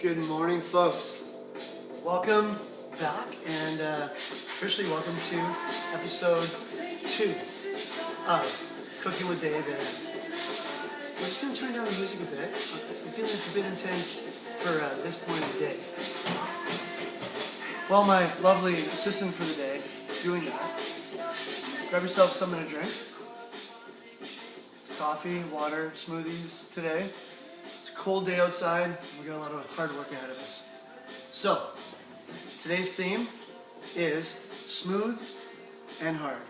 Good morning, folks. Welcome back, and officially welcome to episode 2 of Cooking with Dave. And we're just going to turn down the music a bit. I'm feeling it's a bit intense for this point of the day. While my lovely assistant for the day is doing that, grab yourself something to drink. It's coffee, water, smoothies today. It's a cold day outside. We got a lot of hard work ahead of us. So, today's theme is smooth and hard.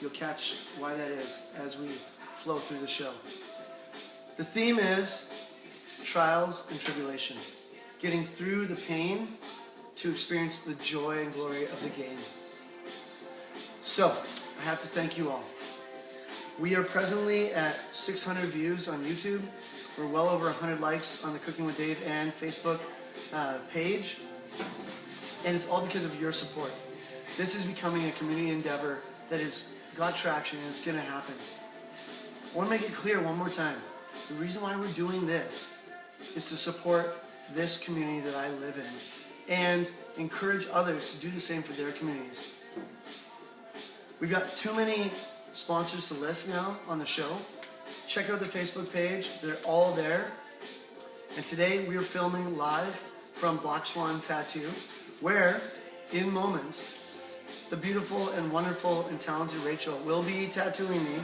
You'll catch why that is as we flow through the show. The theme is trials and tribulation. Getting through the pain to experience the joy and glory of the gain. So, I have to thank you all. We are presently at 600 views on YouTube. We're well over 100 likes on the Cooking with Dave and Facebook page. And it's all because of your support. This is becoming a community endeavor that has got traction and it's going to happen. I want to make it clear one more time. The reason why we're doing this is to support this community that I live in and encourage others to do the same for their communities. We've got too many sponsors to list now on the show. Check out the Facebook page. They're all there. And today we are filming live from Black Swan Tattoo, where, in moments, the beautiful and wonderful and talented Rachel will be tattooing me,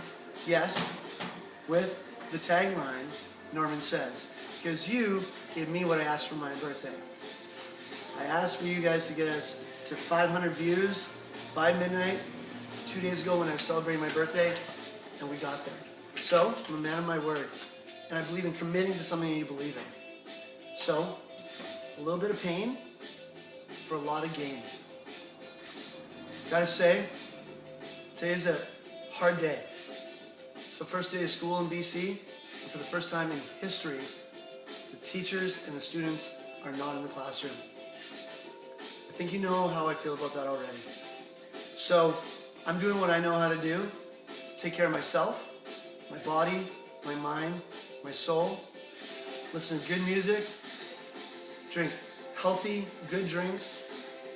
yes, with the tagline, normansez, because you gave me what I asked for my birthday. I asked for you guys to get us to 500 views by midnight 2 days ago when I was celebrating my birthday, and we got there. So, I'm a man of my word, and I believe in committing to something you believe in. So, a little bit of pain for a lot of gain. Gotta say, today's a hard day. It's the first day of school in BC, and for the first time in history, the teachers and the students are not in the classroom. I think you know how I feel about that already. So, I'm doing what I know how to do to take care of myself, my body, my mind, my soul. Listen to good music, drink healthy, good drinks,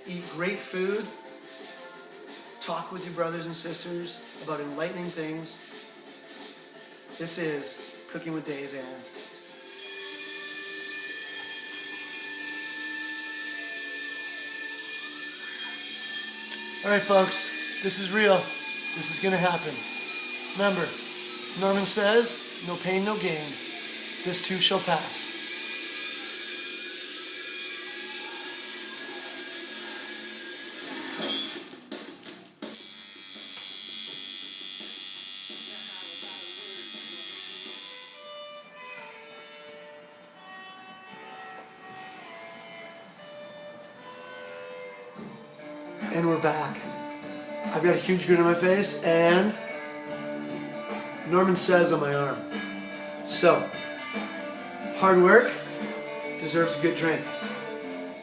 eat great food, talk with your brothers and sisters about enlightening things. This is Cooking with Dave and alright folks, this is real. This is gonna happen. Remember, Norman says, no pain, no gain. This too shall pass. And we're back. I've got a huge grin on my face and normansez on my arm. So, hard work deserves a good drink.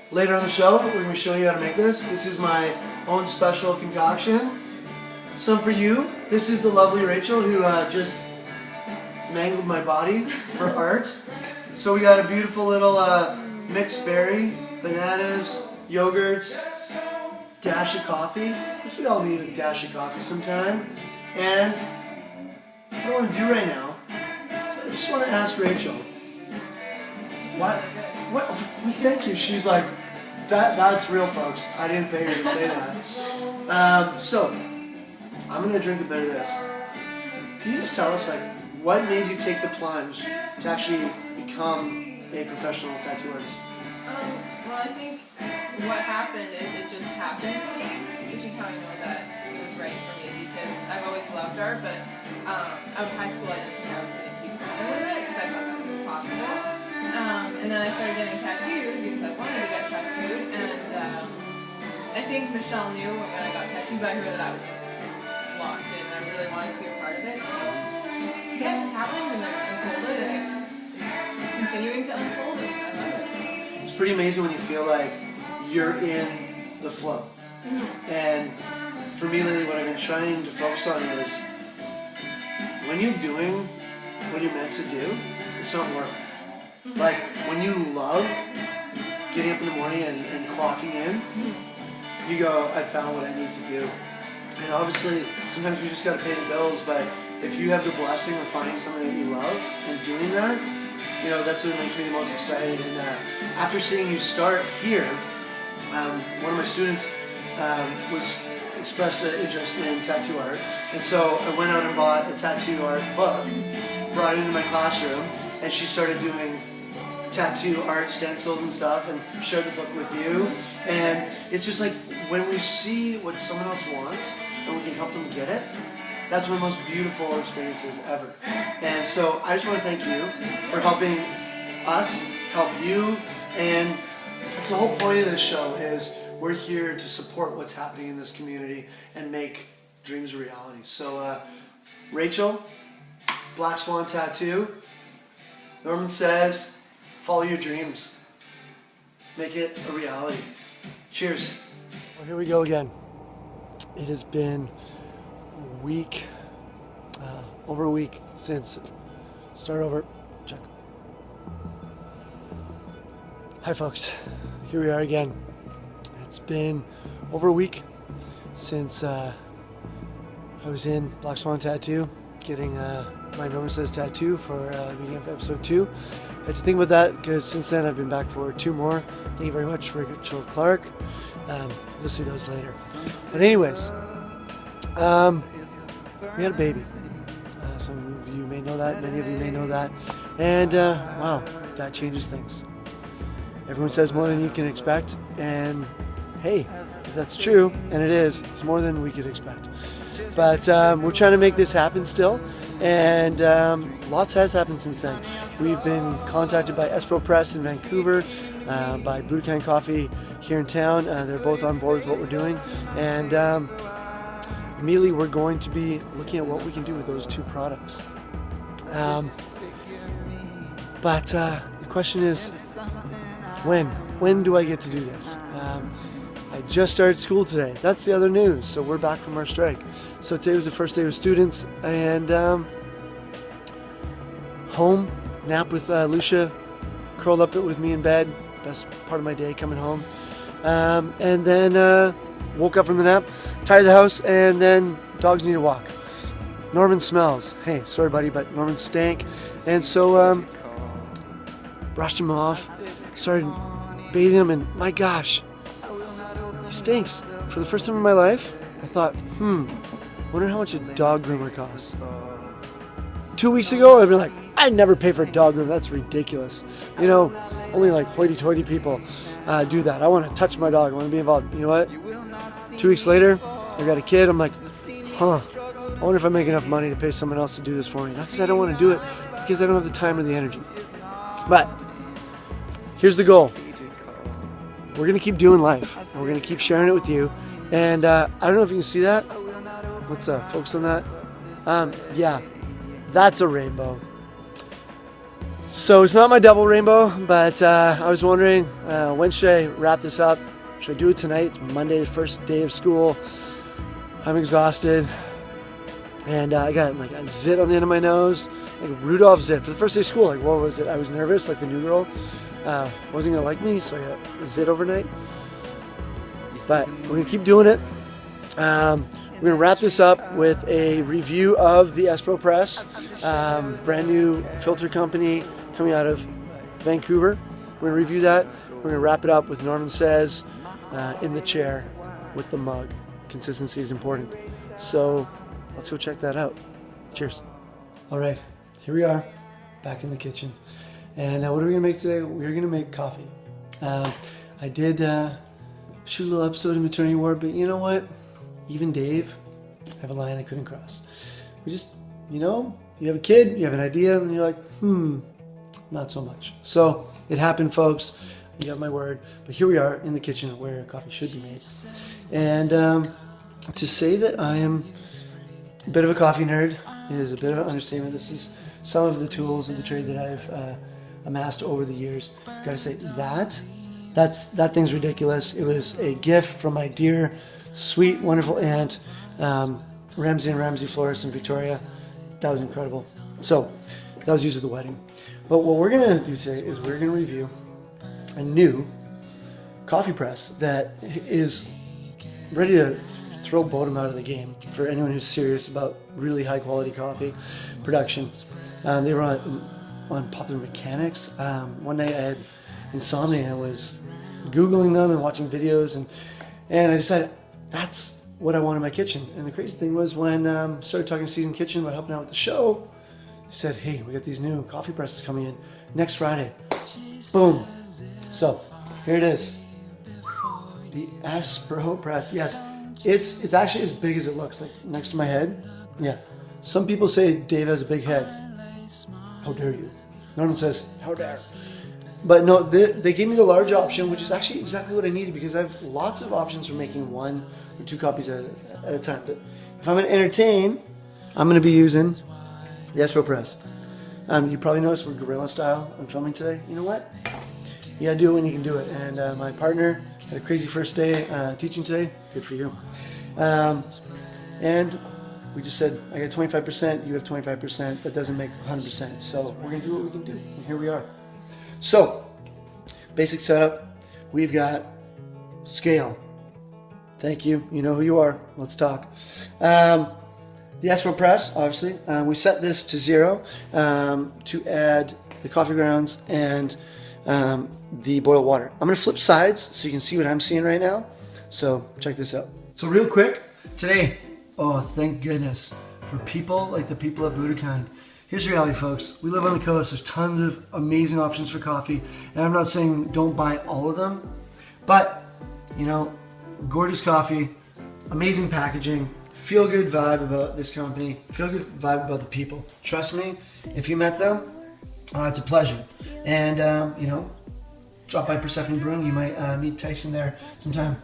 Later on the show, we're going to be showing you how to make this. This is my own special concoction. Some for you. This is the lovely Rachel who just mangled my body for art. So we got a beautiful little mixed berry, bananas, yogurts, dash of coffee, because we all need a dash of coffee sometime. And what I want to do right now is I just want to ask Rachel, what, thank you. She's like, that's real folks. I didn't pay her to say that. So, I'm going to drink a bit of this. Can you just tell us, like, what made you take the plunge to actually become a professional tattoo artist? Well, I think what happened is it just happened to me, which is how I know that it was right for me, because I've always loved art, but out of high school I didn't think I was going to keep going with it, because I thought that was impossible. And then I started getting tattoos, because I wanted to get tattooed, and I think Michelle knew when I got tattooed by her that I was just locked in, and I really wanted to be a part of it, so yeah, it just happened, and then unfolded, and it's continuing to unfold, and I love it. It's pretty amazing when you feel like you're in the flow. And for me lately, what I've been trying to focus on is when you're doing what you're meant to do, it's not work. Like when you love getting up in the morning and clocking in, you go, I found what I need to do. And obviously, sometimes we just got to pay the bills, but if you have the blessing of finding something that you love and doing that, you know, that's what makes me the most excited. And after seeing you start here, one of my students was expressed an interest in tattoo art, and so I went out and bought a tattoo art book, brought it into my classroom, and she started doing tattoo art stencils and stuff, and shared the book with you. And it's just like when we see what someone else wants and we can help them get it, that's one of the most beautiful experiences ever. And so I just want to thank you for helping us help you. And that's the whole point of this show, is we're here to support what's happening in this community and make dreams a reality. So Rachel, Black Swan Tattoo, normansez, follow your dreams. Make it a reality. Cheers. Well, here we go again. It has been a week, over a week since, start over, check. Hi folks, here we are again. It's been over a week since I was in Black Swan Tattoo, getting my normansez tattoo for the beginning of episode 2. I had to think about that because since then I've been back for 2 more. Thank you very much, Rachel Clark. You'll see those later. But anyways, we had a baby. Some of you may know that, many of you may know that. And wow, that changes things. Everyone says more than you can expect, and hey, if that's true, and it is, it's more than we could expect. But we're trying to make this happen still, and lots has happened since then. We've been contacted by Espro Press in Vancouver, by Budokan Coffee here in town. They're both on board with what we're doing, and immediately we're going to be looking at what we can do with those 2 products. But the question is, when do I get to do this? I just started school today. That's the other news. So we're back from our strike. So today was the first day with students, and home, nap with Lucia, curled up with me in bed. Best part of my day, coming home. And then woke up from the nap, tired of the house, and then dogs need a walk. Norman smells. Hey, sorry buddy, but Norman stank. And so brushed him off, started bathing him, and my gosh, he stinks. For the first time in my life, I thought, wonder how much a dog groomer costs. 2 weeks ago, I'd been like, I'd never pay for a dog groomer. That's ridiculous. You know, only like hoity-toity people do that. I want to touch my dog. I want to be involved. You know what? 2 weeks later, I got a kid. I'm like, I wonder if I make enough money to pay someone else to do this for me. Not because I don't want to do it, because I don't have the time or the energy. But here's the goal. We're going to keep doing life, and we're going to keep sharing it with you. And I don't know if you can see that. Let's focus on that. Yeah, that's a rainbow. So it's not my double rainbow, but I was wondering, when should I wrap this up? Should I do it tonight? It's Monday, the first day of school. I'm exhausted. And I got like a zit on the end of my nose, like a Rudolph zit. For the first day of school, like what was it? I was nervous, like the new girl wasn't gonna like me, so I got a zit overnight. But we're gonna keep doing it. We're gonna wrap this up with a review of the Espro Press, brand new filter company coming out of Vancouver. We're gonna review that. We're gonna wrap it up with normansez in the chair with the mug. Consistency is important. So let's go check that out. Cheers. All right, here we are, back in the kitchen. And what are we gonna make today? We're gonna make coffee. I did shoot a little episode in maternity ward, but you know what? Even Dave, I have a line I couldn't cross. We just, you know, you have a kid, you have an idea, and you're like, not so much. So it happened, folks. You got my word. But here we are in the kitchen where coffee should be made. And to say that I am a bit of a coffee nerd is a bit of an understatement. This is some of the tools of the trade that I've amassed over the years. I've got to say that thing's ridiculous. It was a gift from my dear, sweet, wonderful aunt, Ramsey and Ramsey Florist in Victoria. That was incredible. So That was used at the wedding. But what we're gonna do today is we're gonna review a new coffee press that is ready to throw Bodum out of the game for anyone who's serious about really high quality coffee production. They were on Popular Mechanics. One night I had insomnia and I was Googling them and watching videos, and I decided that's what I want in my kitchen. And the crazy thing was when I started talking to Season Kitchen about helping out with the show, he said, hey, we got these new coffee presses coming in next Friday. Boom. So here it is. The Espro Press. Yes, it's actually as big as it looks, like next to my head. Yeah. Some people say Dave has a big head. How dare you? Norman says, how dare. But no, they gave me the large option, which is actually exactly what I needed because I have lots of options for making 1 or 2 copies at a time. But if I'm going to entertain, I'm going to be using the Espro Press. You probably noticed we're guerrilla style. I'm filming today. You know what? You gotta do it when you can do it. And my partner had a crazy first day teaching today. Good for you. And we just said, I got 25%, you have 25%. That doesn't make 100%. So we're gonna do what we can do. And here we are. So, basic setup. We've got scale. Thank you. You know who you are. Let's talk. The Espro Press, obviously. We set this to 0 to add the coffee grounds and the boiled water. I'm going to flip sides so you can see what I'm seeing right now. So check this out. So real quick, today, oh thank goodness for people like the people at Budokan. Here's the reality, folks. We live on the coast. There's tons of amazing options for coffee. And I'm not saying don't buy all of them, but you know, gorgeous coffee, amazing packaging, feel good vibe about this company, feel good vibe about the people. Trust me, if you met them, it's a pleasure. And you know, drop by Persephone Brewing. You might meet Tyson there sometime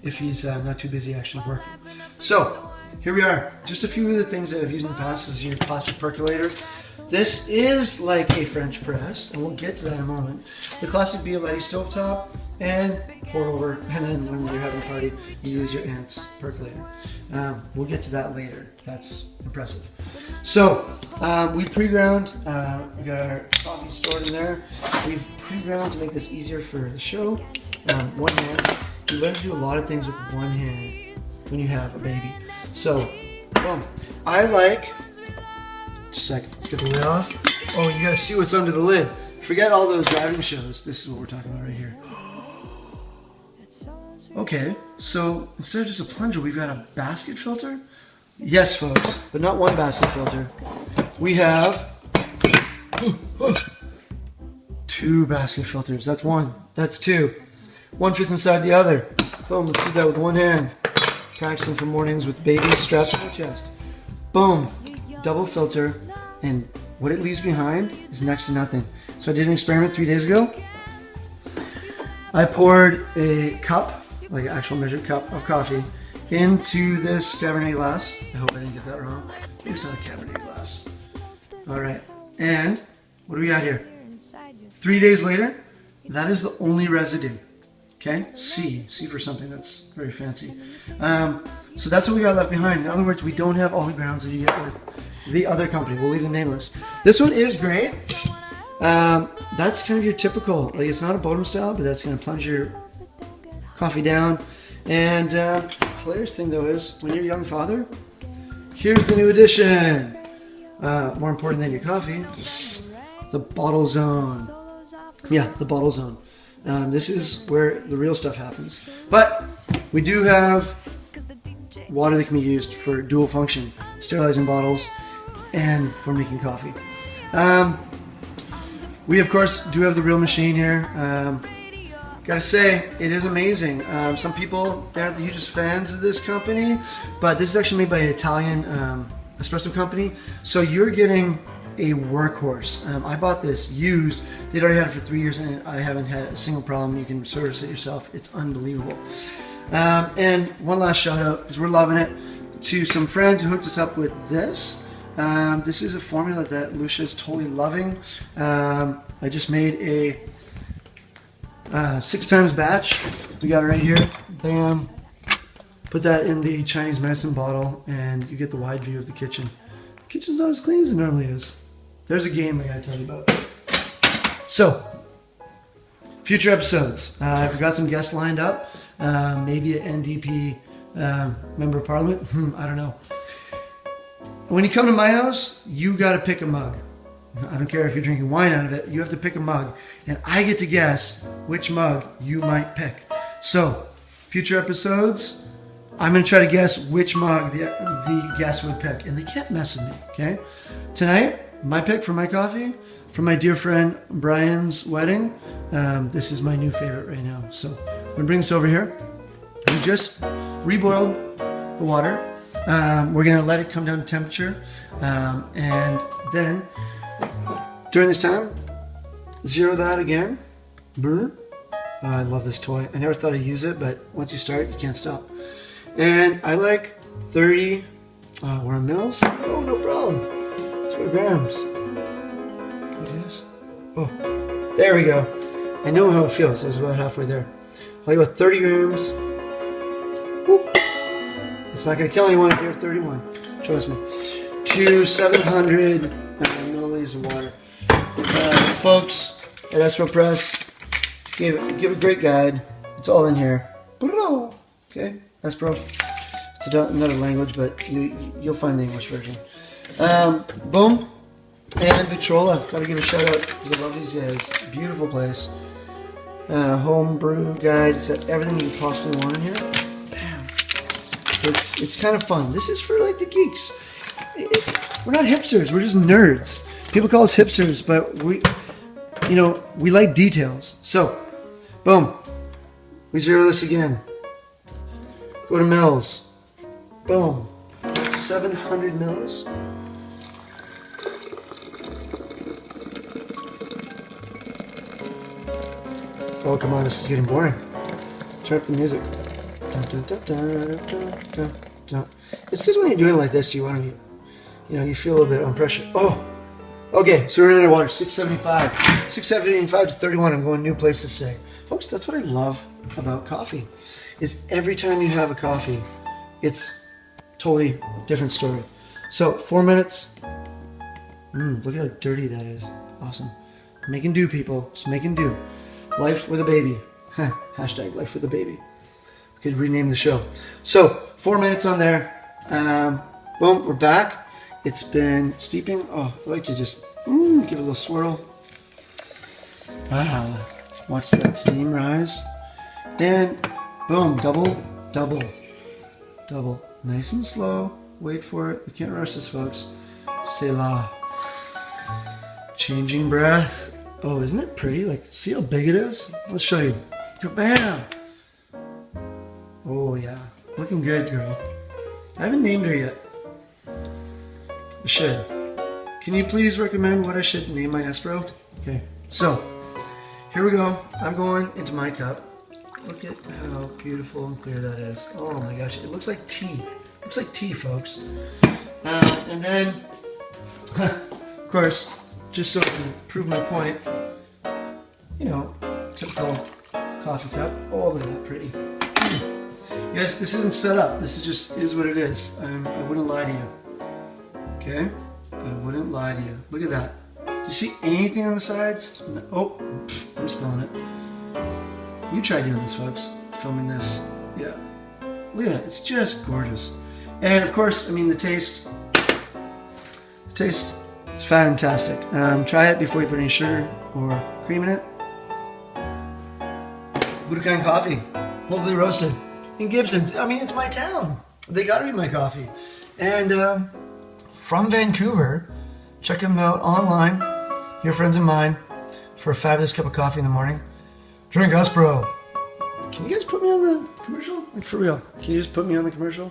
if he's not too busy actually working. So here we are. Just a few of the things that I've used in the past. This is your classic percolator. This is like a French press, and we'll get to that in a moment. The classic Bialetti stovetop, and pour over, and then when you're having a party, you use your aunt's percolator. We'll get to that later. That's impressive. So we've pre-ground. We got our coffee stored in there. We've pre-ground to make this easier for the show. One hand. You learn to do a lot of things with one hand when you have a baby. So, boom. I like. Just a second. Let's get the lid off. Oh, you gotta see what's under the lid. Forget all those driving shows. This is what we're talking about right here. Okay, so instead of just a plunger, we've got a basket filter. Yes, folks, but not one basket filter. We have 2 basket filters. That's 1. That's 2. One fits inside the other. Boom, let's do that with one hand. Practicing for mornings with baby strapped to my chest. Boom, double filter, and what it leaves behind is next to nothing. So I did an experiment 3 days ago. I poured a cup, like an actual measured cup of coffee, into this Cabernet glass. I hope I didn't get that wrong. Maybe it's not a Cabernet glass. All right, and what do we got here? 3 days later, that is the only residue. Okay, C for something that's very fancy. So that's what we got left behind. In other words, we don't have all the grounds that you get with the other company. We'll leave them nameless. This one is great. That's kind of your typical, like it's not a Bodum style, but that's going to plunge your coffee down. And hilarious thing though is, when you're a young father, here's the new addition. More important than your coffee, the bottle zone. Yeah, the bottle zone. This is where the real stuff happens. But we do have water that can be used for dual function, sterilizing bottles and for making coffee. We of course do have the real machine here. Gotta say, it is amazing. Some people, they're not the hugest fans of this company, but this is actually made by an Italian espresso company. So you're getting a workhorse. I bought this used. They'd already had it for 3 years and I haven't had a single problem. You can service it yourself. It's unbelievable. And one last shout out, because we're loving it, to some friends who hooked us up with this. This is a formula that Lucia is totally loving. I just made a 6 times batch. We got it right here. Bam. Put that in the Chinese medicine bottle and you get the wide view of the kitchen. The kitchen's not as clean as it normally is. there's a game I gotta tell you about. So, future episodes. I've got some guests lined up. Maybe an NDP member of parliament. I don't know. When you come to my house, you gotta pick a mug. I don't care if you're drinking wine out of it. You have to pick a mug. And I get to guess which mug you might pick. So, future episodes, I'm going to try to guess which mug the guest would pick. And they can't mess with me, okay? Tonight, my pick for my coffee, from my dear friend Brian's wedding. This is my new favorite right now. So, I'm going to bring this over here. We just reboiled the water. We're going to let it come down to temperature. And then, during this time, zero that again. Brr. Oh, I love this toy. I never thought I'd use it, but once you start, you can't stop. And I like 30, we're on mils. Oh, no problem. 2 grams. Can we do this? Oh, there we go. I know how it feels. I was about halfway there. I like about 30 grams. Whoop. It's not going to kill anyone if you have 31. Trust me. To 700 milliliters of water. Folks at Espro Press give a great guide. It's all in here. Okay, Espro. It's another language, but you'll find the English version. Boom. And Victrola. Gotta give a shout out because I love these guys. Beautiful place. Home brew guide. It's got everything you possibly want in here. Bam. It's kind of fun. This is for like the geeks. We're not hipsters. We're just nerds. People call us hipsters, but we like details. So, boom. We zero this again. Go to mils. Boom. 700 mils. Oh, come on. This is getting boring. Turn up the music. It's because when you're doing it like this, you want to, you feel a little bit on pressure. Oh. Okay, so we're underwater, 675 to 31. I'm going new places to say. Folks, that's what I love about coffee, is every time you have a coffee, it's totally different story. So, 4 minutes. Look at how dirty that is. Awesome. Making do, people. Just making do. Life with a baby. Hashtag life with a baby. We could rename the show. So, 4 minutes on there. Boom, we're back. It's been steeping. Oh, I like to just give it a little swirl. Watch that steam rise. And boom, double. Nice and slow. Wait for it. We can't rush this, folks. Selah. Changing breath. Oh, isn't it pretty? Like, see how big it is? Let's show you. Bam! Oh, yeah. Looking good, girl. I haven't named her yet. I should. Can you please recommend what I should name my Espro? Okay, so here we go. I'm going into my cup. Look at how beautiful and clear that is. Oh my gosh, it looks like tea. It looks like tea, folks. And then, of course, just so I can prove my point, typical coffee cup. Oh, look at that pretty. You guys, this isn't set up. This is what it is. I wouldn't lie to you. Okay? I wouldn't lie to you. Look at that. Do you see anything on the sides? No. Oh, I'm spilling it. You try doing this, folks. Filming this. Yeah. Look at that. It's just gorgeous. And of course, the taste. It's fantastic. Try it before you put any sugar or cream in it. Budokan coffee. Locally roasted. In Gibsons. It's my town. They gotta be my coffee. And, from Vancouver, check them out online, your friends and mine, for a fabulous cup of coffee in the morning. Drink Espro. Can you guys put me on the commercial? Like, for real, can you just put me on the commercial?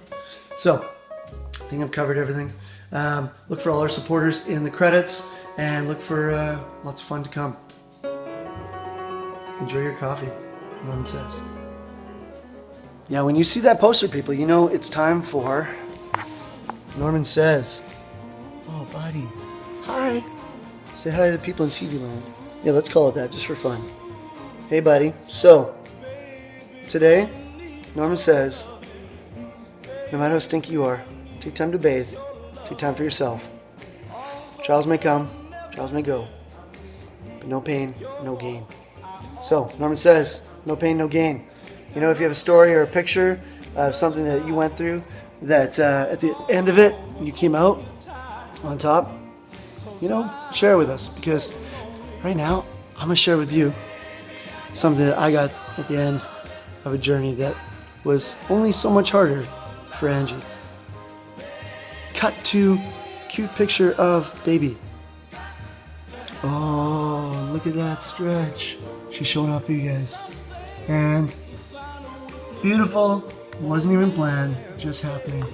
So, I think I've covered everything. Look for all our supporters in the credits, and look for lots of fun to come. Enjoy your coffee, Norman says. Yeah, when you see that poster, people, it's time for Norman Says. Oh, buddy. Hi. Say hi to the people in TV land. Yeah, let's call it that, just for fun. Hey, buddy. So, today, Norman says, no matter how stinky you are, take time to bathe. Take time for yourself. Trials may come, Trials may go, but no pain, no gain. So, Norman says, no pain, no gain. You know, if you have a story or a picture of something that you went through, that at the end of it, you came out on top, you know, share it with us. Because right now, I'm going to share with you something that I got at the end of a journey that was only so much harder for Angie. Cut to cute picture of baby. Oh, look at that stretch. She's showing off for you guys. And beautiful. Wasn't even planned. Just happening.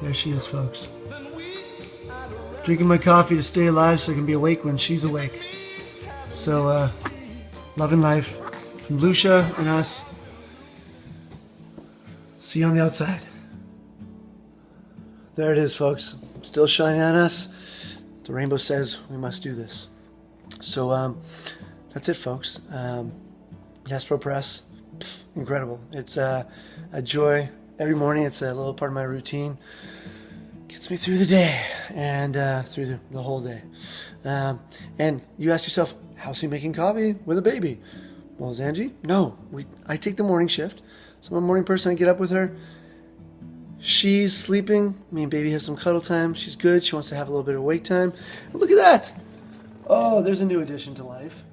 There she is, folks. Drinking my coffee to stay alive so I can be awake when she's awake. So, loving life. From Lucia and us. See you on the outside. There it is, folks. Still shining on us. The rainbow says we must do this. So, that's it, folks. Espro Press, incredible. It's a joy. Every morning, it's a little part of my routine. Gets me through the day and through the whole day. And you ask yourself, how's he making coffee with a baby? Well, is Angie? No. I take the morning shift. So I'm a morning person. I get up with her. She's sleeping. Me and baby have some cuddle time. She's good. She wants to have a little bit of wake time. And look at that. Oh, there's a new addition to life.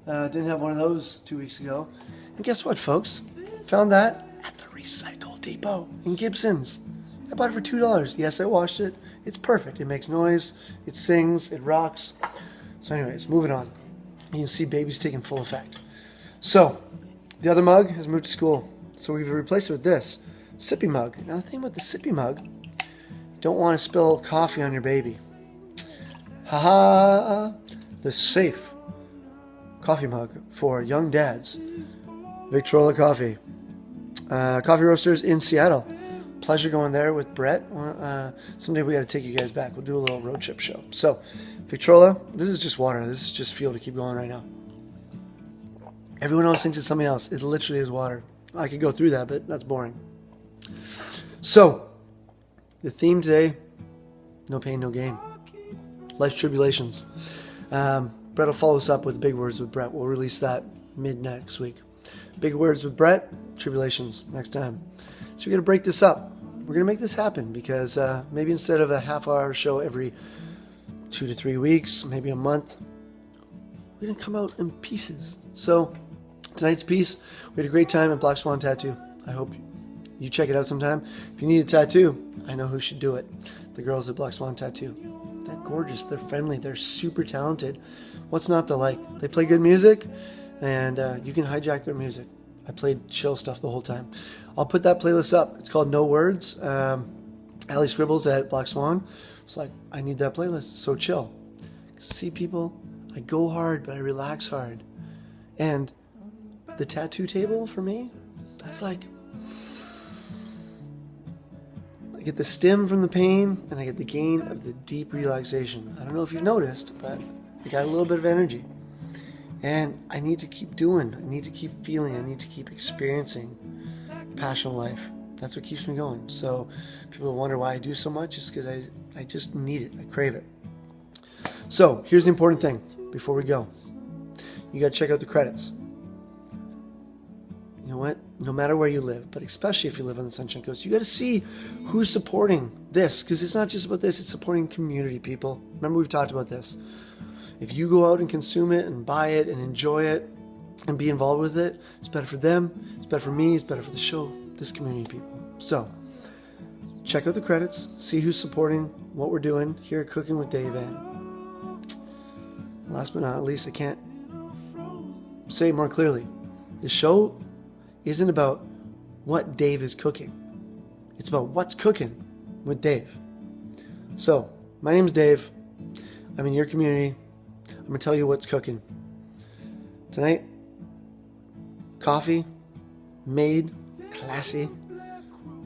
Didn't have one of those 2 weeks ago. And guess what, folks? Found that at the Recycle Depot in Gibsons. I bought it for $2. Yes, I washed it. It's perfect. It makes noise. It sings. It rocks. So anyways, moving on. You can see baby's taking full effect. So, the other mug has moved to school. So we've replaced it with this sippy mug. Now the thing with the sippy mug, you don't want to spill coffee on your baby. Haha, the safe coffee mug for young dads. Victrola Coffee. Coffee roasters in Seattle. Pleasure going there with Brett. Someday we got to take you guys back. We'll do a little road trip show. So, Victrola, this is just water. This is just fuel to keep going right now. Everyone else thinks it's something else. It literally is water. I could go through that, but that's boring. So, the theme today, no pain, no gain. Life's tribulations. Brett will follow us up with Big Words with Brett. We'll release that mid next week. Big Words with Brett, tribulations next time. So we're going to break this up. We're going to make this happen because maybe instead of a half-hour show every 2 to 3 weeks, maybe a month, we're going to come out in pieces. So tonight's piece, we had a great time at Black Swan Tattoo. I hope you check it out sometime. If you need a tattoo, I know who should do it. The girls at Black Swan Tattoo. They're gorgeous. They're friendly. They're super talented. What's not to like? They play good music, and you can hijack their music. I played chill stuff the whole time. I'll put that playlist up. It's called No Words. Allie Scribbles at Black Swan. It's like, I need that playlist. It's so chill. See, people, I go hard, but I relax hard. And the tattoo table for me, that's like, I get the stim from the pain, and I get the gain of the deep relaxation. I don't know if you've noticed, but I got a little bit of energy. And I need to keep doing. I need to keep feeling. I need to keep experiencing passion of life. That's what keeps me going. So people wonder why I do so much. It's because I just need it. I crave it. So here's the important thing before we go. You got to check out the credits. You know what? No matter where you live, but especially if you live on the Sunshine Coast, you got to see who's supporting this, because it's not just about this. It's supporting community, people. Remember, we've talked about this. If you go out and consume it and buy it and enjoy it and be involved with it, it's better for them, it's better for me, it's better for the show, this community, people. So, check out the credits, see who's supporting what we're doing here at Cooking with Dave. And last but not least, I can't say it more clearly. The show isn't about what Dave is cooking. It's about what's cooking with Dave. So, my name's Dave. I'm in your community. I'm going to tell you what's cooking. Tonight, coffee made classy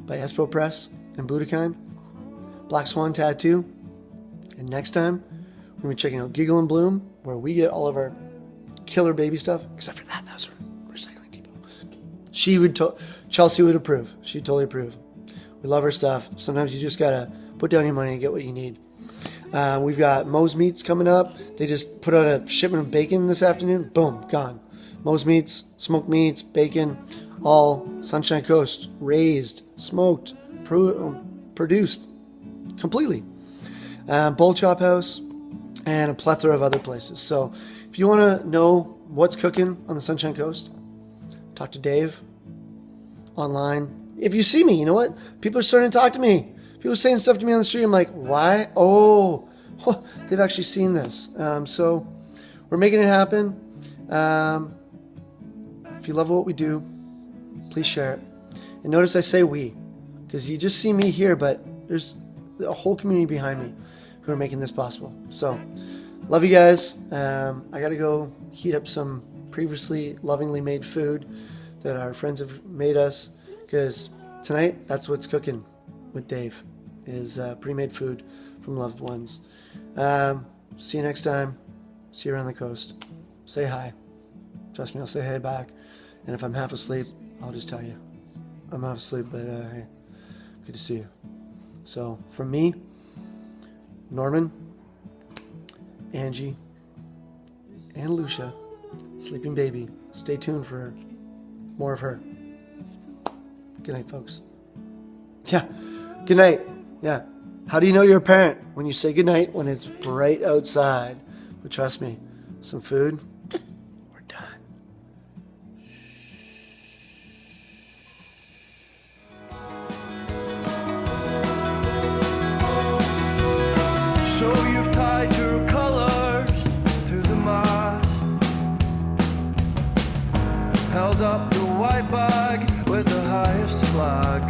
by Espro Press and Budokan, Black Swan Tattoo, and next time, we're going to be checking out Giggle and Bloom, where we get all of our killer baby stuff, except for that was Recycling Depot. Chelsea would approve. She'd totally approve. We love her stuff. Sometimes you just got to put down your money and get what you need. We've got Moe's Meats coming up. They just put out a shipment of bacon this afternoon. Boom, gone. Moe's Meats, smoked meats, bacon, all Sunshine Coast, raised, smoked, produced completely. Bowl Chop House, and a plethora of other places. So if you want to know what's cooking on the Sunshine Coast, talk to Dave online. If you see me, you know what? People are starting to talk to me. People are saying stuff to me on the street. I'm like, why? Oh, they've actually seen this. So we're making it happen. If you love what we do, please share it. And notice I say we, because you just see me here, but there's a whole community behind me who are making this possible. So love you guys. I got to go heat up some previously lovingly made food that our friends have made us, because tonight that's what's cooking with Dave, is pre-made food from loved ones. See you next time. See you around the coast. Say hi. Trust me, I'll say hey back. And if I'm half asleep, I'll just tell you I'm half asleep, but hey, good to see you. So from me, Norman, Angie, and Lucia, sleeping baby, stay tuned for more of her. Good night, folks. Yeah, good night. Yeah. How do you know you're a parent? When you say good night when it's bright outside. But trust me, some food, we're done. So you've tied your colors to the mast, held up the white bag with the highest flag.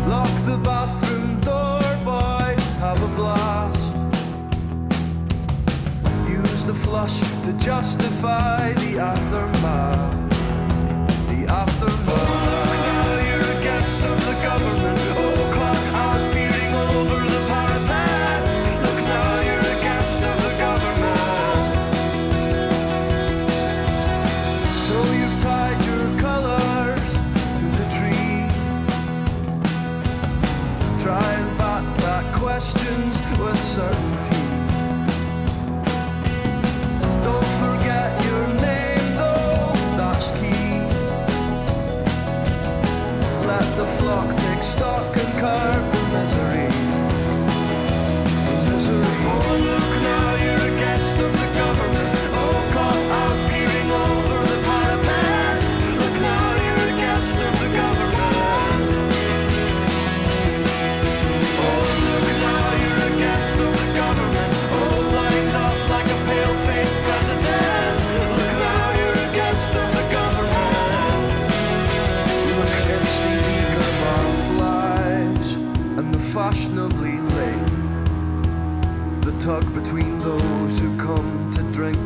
Lock the bathroom door, boy, have a blast. Use the flush to justify the aftermath. The aftermath. Now you're a guest of the government. Oh, clock out peering over the parapet. Look, now you're a guest of the government. So you've tied your colors to the tree. Try and bat back questions with certainty. Don't forget your name though, that's key. Let the flock take stock and curb the misery. The misery. Oh look, now you're a guest of the government. Oh, caught out peering over the parapet. Look, now you're a guest of the government. Oh look, now you're a guest of the government. Oh, lined up like a pale-faced president. Look, now you're a guest of the government. Look, it's the eager barflies and the fashionably late. The tug between those who come to drink